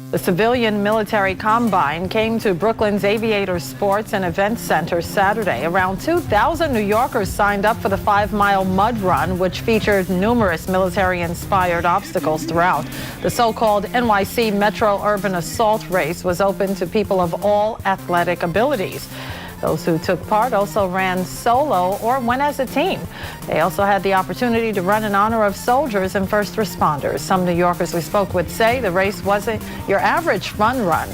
The civilian military combine came to Brooklyn's Aviator Sports and Events Center Saturday. Around 2,000 New Yorkers signed up for the 5-mile mud run, which featured numerous military-inspired obstacles throughout. The so-called NYC Metro Urban Assault Race was open to people of all athletic abilities. Those who took part also ran solo or went as a team. They also had the opportunity to run in honor of soldiers and first responders. Some New Yorkers we spoke with say the race wasn't your average fun run.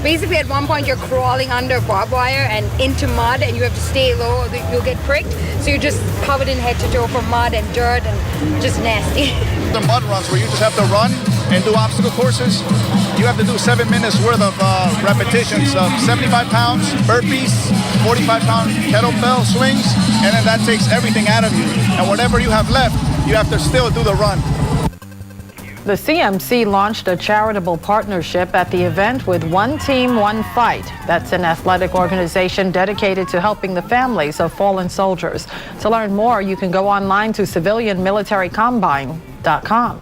Basically, at one point, you're crawling under barbed wire and into mud, and you have to stay low or you'll get pricked. So you're just covered in head to toe from mud and dirt and just nasty. The mud runs where you just have to run and do obstacle courses. You have to do 7 minutes worth of repetitions of 75 pounds burpees, 45-pound kettlebell swings, and then that takes everything out of you. And whatever you have left, you have to still do the run. The CMC launched a charitable partnership at the event with One Team, One Fight. That's an athletic organization dedicated to helping the families of fallen soldiers. To learn more, you can go online to civilianmilitarycombine.com.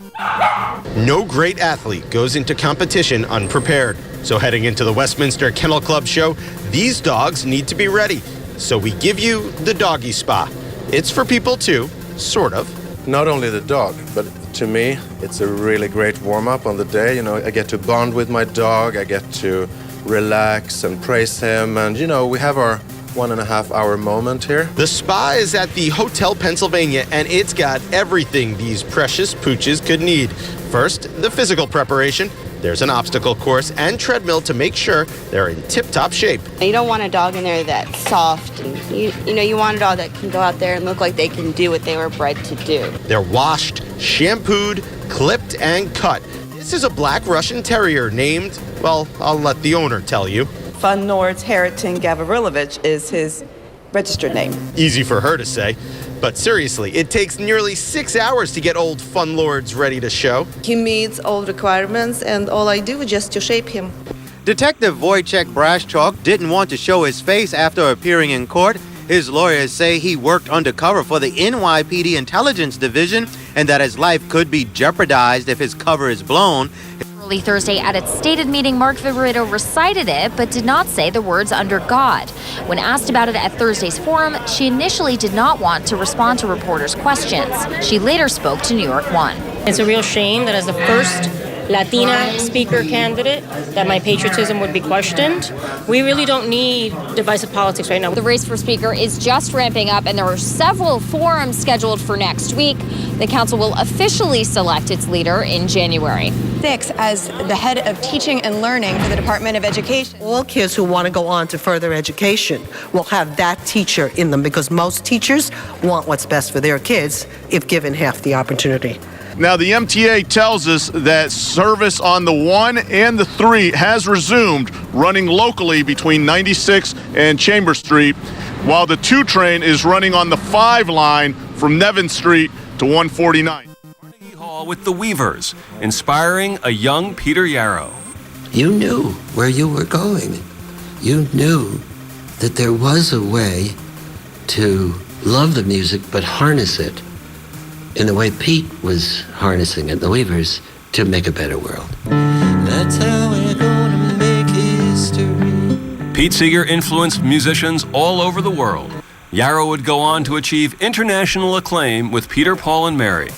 No great athlete goes into competition unprepared. So heading into the Westminster Kennel Club show, these dogs need to be ready. So we give you the doggy spa. It's for people too, sort of. Not only the dog, but to me, it's a really great warm-up on the day. You know, I get to bond with my dog, I get to relax and praise him, and you know, we have our 1.5 hour moment here. The spa is at the Hotel Pennsylvania, and it's got everything these precious pooches could need. First, the physical preparation. There's an obstacle course and treadmill to make sure they're in tip-top shape. You don't want a dog in there that's soft. And you want a dog that can go out there and look like they can do what they were bred to do. They're washed, shampooed, clipped, and cut. This is a black Russian terrier named, well, I'll let the owner tell you. Fun Lord's Heriton Gavrilovich is his registered name. Easy for her to say. But seriously, it takes nearly 6 hours to get old Fun Lords ready to show. He meets all requirements, and all I do is just to shape him. Detective Wojciech Brashchuk didn't want to show his face after appearing in court. His lawyers say he worked undercover for the NYPD Intelligence Division and that his life could be jeopardized if his cover is blown. Early Thursday at its stated meeting, Mark Viverito recited it, but did not say the words "under God." When asked about it at Thursday's forum, she initially did not want to respond to reporters' questions. She later spoke to New York One. It's a real shame that as the first Latina speaker candidate that my patriotism would be questioned. We really don't need divisive politics right now. The race for speaker is just ramping up, and there are several forums scheduled for next week. The council will officially select its leader in January. As the head of teaching and learning for the Department of Education. All kids who want to go on to further education will have that teacher in them because most teachers want what's best for their kids if given half the opportunity. Now, the MTA tells us that service on the 1 and the 3 has resumed, running locally between 96 and Chambers Street, while the 2 train is running on the 5 line from Nevin Street to 149. Hall with the Weavers, inspiring a young Peter Yarrow. You knew where you were going. You knew that there was a way to love the music but harness it in the way Pete was harnessing it, the Weavers, to make a better world. That's how we're gonna make history. Pete Seeger influenced musicians all over the world. Yarrow would go on to achieve international acclaim with Peter, Paul, and Mary.